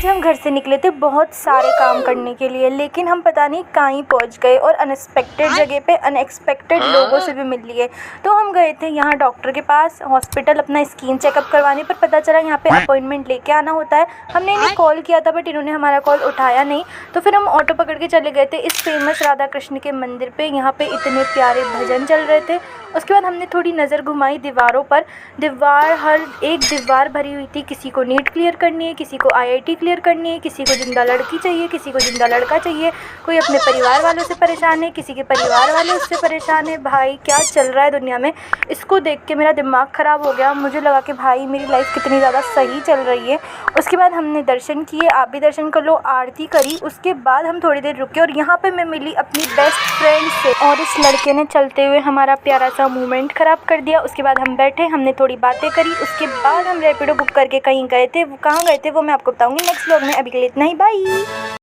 आज हम घर से निकले थे बहुत सारे काम करने के लिए, लेकिन हम पता नहीं कहीं पहुंच गए और अनएक्सपेक्टेड जगह पे अनएक्सपेक्टेड लोगों से भी मिल लिए। तो हम गए थे यहाँ डॉक्टर के पास हॉस्पिटल अपना स्किन चेकअप करवाने, पर पता चला यहाँ पे अपॉइंटमेंट लेके आना होता है। हमने इन्हें कॉल किया था बट इन्होंने हमारा कॉल उठाया नहीं। तो फिर हम ऑटो पकड़ के चले गए थे इस फेमस राधा कृष्ण के मंदिर पे। यहाँ पे इतने प्यारे भजन चल रहे थे। उसके बाद हमने थोड़ी नज़र घुमाई दीवारों पर। हर एक दीवार भरी हुई थी। किसी को नीट क्लियर करनी है, किसी को IIT क्लियर करनी है, किसी को जिंदा लड़की चाहिए, किसी को जिंदा लड़का चाहिए, कोई अपने परिवार वालों से परेशान है, किसी के परिवार वाले उससे परेशान है। भाई क्या चल रहा है दुनिया में, इसको देख के मेरा दिमाग ख़राब हो गया। मुझे लगा कि भाई मेरी लाइफ कितनी ज़्यादा सही चल रही है। उसके बाद हमने दर्शन किए, आप भी दर्शन कर लो, आरती करी। उसके बाद हम थोड़ी देर रुके और यहाँ पर मैं मिली अपनी बेस्ट फ्रेंड से, और इस लड़के ने चलते हुए हमारा प्यारा सा मूवमेंट ख़राब कर दिया। उसके बाद हम बैठे, हमने थोड़ी बातें करी। उसके बाद हम रैपिडो बुक करके कहीं गए थे। वो कहाँ गए थे वो मैं आपको बताऊंगी नेक्स्ट व्लॉग में। अभी के लिए इतना ही, बाय।